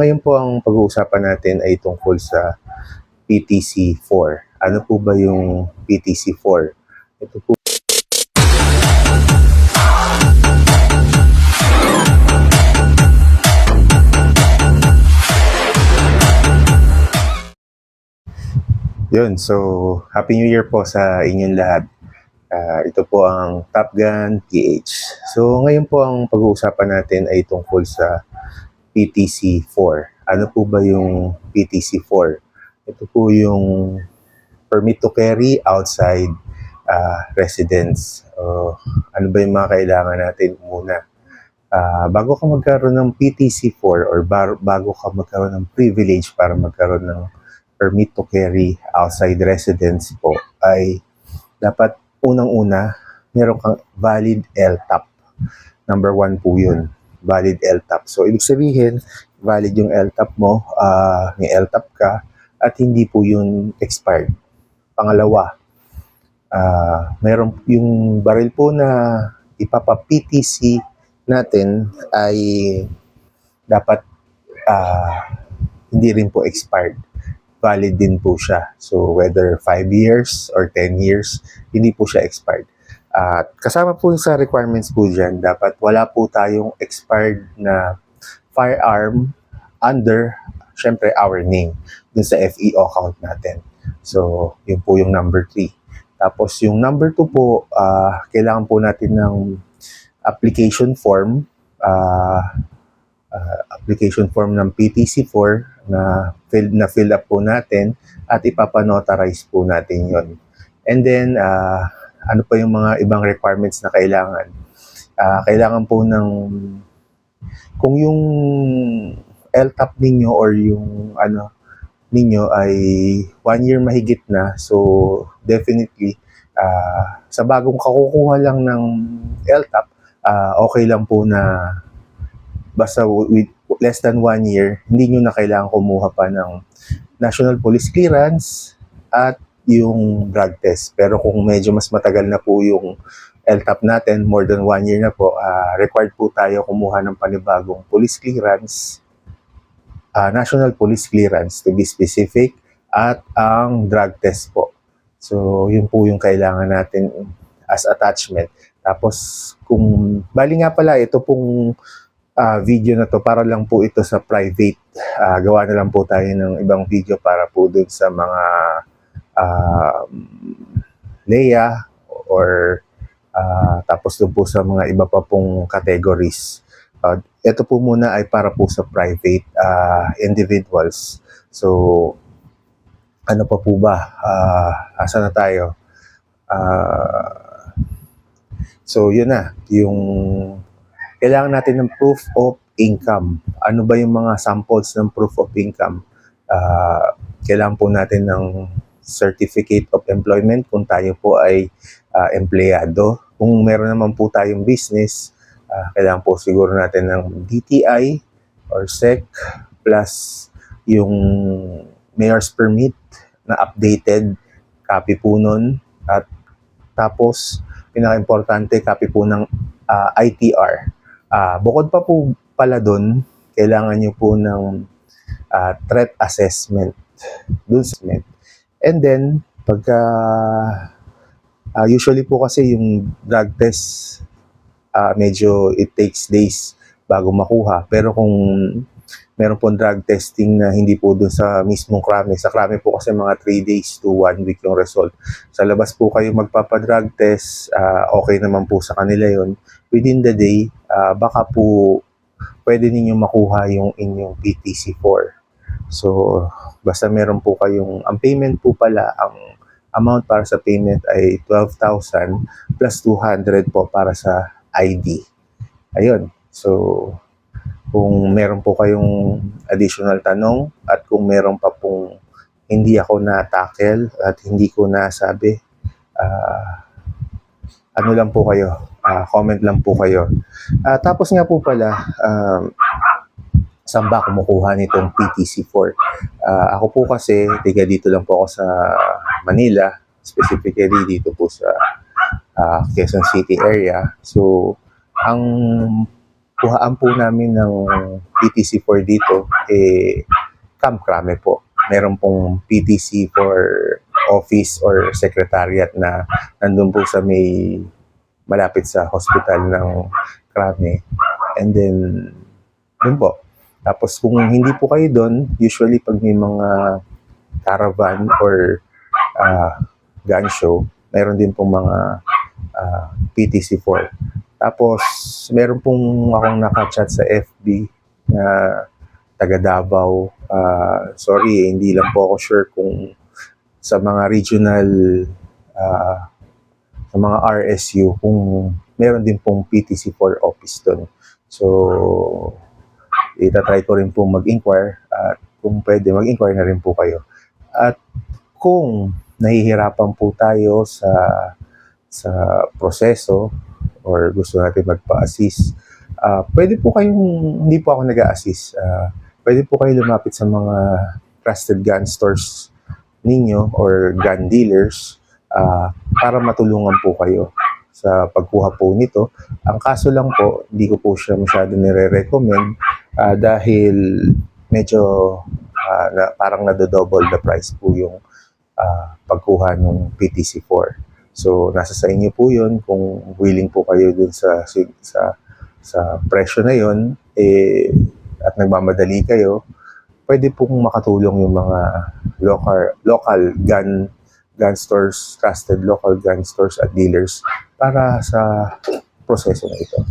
Ngayon po ang pag-uusapan natin ay tungkol sa PTC4. Ano po ba yung PTC4? Ito po. Yun, so Happy New Year po sa inyong lahat. Ito po ang Top Gun PH. So ngayon po ang pag-uusapan natin ay tungkol sa PTC4. Ano po ba yung PTC4? Ito po yung permit to carry outside residence. Ano ba yung mga kailangan natin muna? Bago ka magkaroon ng PTC4 or bago ka magkaroon ng privilege para magkaroon ng permit to carry outside residence po, ay dapat unang-una meron kang valid LTAP. Number 1 po yun, valid LTAP. So ibig sabihin, valid yung LTAP mo, may LTAP ka, at hindi po yun expired. Pangalawa, meron yung baril po na ipapa-PTC natin ay dapat hindi rin po expired. Valid din po siya. So whether 5 years or 10 years, hindi po siya expired. At kasama po sa requirements po dyan, dapat wala po tayong expired na firearm under, syempre, our name dun sa FEO account natin. So, yun po yung number 3. Tapos, yung number 2 po, kailangan po natin ng application form, application form ng PTC4 na fill up po natin at ipapanotarize po natin yon. And then, ano pa yung mga ibang requirements na kailangan? Kailangan po ng, kung yung LTAP ninyo or yung ninyo ay 1 year mahigit na, so definitely, sa bagong kakukuha lang ng LTAP, okay lang po na basta with less than 1 year, hindi nyo na kailangan kumuha pa ng National Police Clearance at yung drug test. Pero kung medyo mas matagal na po yung LTAP natin, more than 1 year na po, required po tayo kumuha ng panibagong police clearance, National Police Clearance to be specific, at ang drug test po. So, yun po yung kailangan natin as attachment. Tapos, bali nga pala, ito pong video na to, para lang po ito sa private. Gawa na lang po tayo ng ibang video para po dun sa mga LEA or tapos dun po sa mga iba pa pong categories. Ito po muna ay para po sa private individuals. So, ano pa po ba? Asa na tayo? So, yun na. Yung kailangan natin ng proof of income. Ano ba yung mga samples ng proof of income? Kailangan po natin ng certificate of employment kung tayo po ay empleyado. Kung meron naman po tayong business, kailangan po siguro natin ng DTI or SEC plus yung mayor's permit na updated, copy po nun. At tapos, pinaka-importante, copy po ng ITR. Bukod pa po pala doon, kailangan nyo po ng threat assessment. And then, usually po kasi yung drug test, medyo it takes days bago makuha. Pero kung meron po drug testing na hindi po doon sa mismong krami, sa krami po kasi mga 3 days to 1 week yung result. Sa labas po kayo magpapadrug test, okay naman po sa kanila yon. Within the day, baka po pwede ninyo makuha yung inyong PTC4. So, basta meron po kayong, ang payment po pala, ang amount para sa payment ay 12,000 plus 200 po para sa ID. Ayun. So, kung meron po kayong additional tanong at kung meron pa pong hindi ako na-tackle at hindi ko nasabi, ano lang po kayo, comment lang po kayo. Tapos nga po pala, saan ba kumukuha nitong PTC4? Ako po kasi, tiga dito lang po ako sa Manila, specifically dito po sa Quezon City area. So, ang kuhaan po namin ng PTC4 dito, Camp Crame po. Meron pong PTC for office or secretariat na nandun po sa may malapit sa hospital ng Crame. And then, dun po. Tapos kung hindi po kayo doon, usually pag may mga caravan or gun show, meron din pong mga PTC4. Tapos, meron pong akong nakachat sa FB na taga Davao. Sorry, hindi lang po ako sure kung sa mga regional, sa mga RSU, kung meron din pong PTC4 office doon. So, itatry ko rin po mag-inquire at kung pwede, mag-inquire na rin po kayo. At kung nahihirapan po tayo sa proseso or gusto natin magpa-assist, pwede po kayong, hindi po ako nag-a-assist, pwede po kayo lumapit sa mga trusted gun stores ninyo or gun dealers para matulungan po kayo sa pagkuha po nito. Ang kaso lang po, hindi ko po siya masyado nire-recommend dahil medyo parang nadodouble the price po yung pagkuha ng PTC4. So, nasa sa inyo po yun kung willing po kayo dun sa presyo na yun at nagmamadali kayo, pwede pong makatulong yung mga local gun stores, trusted local gun stores at dealers para sa proseso na ito.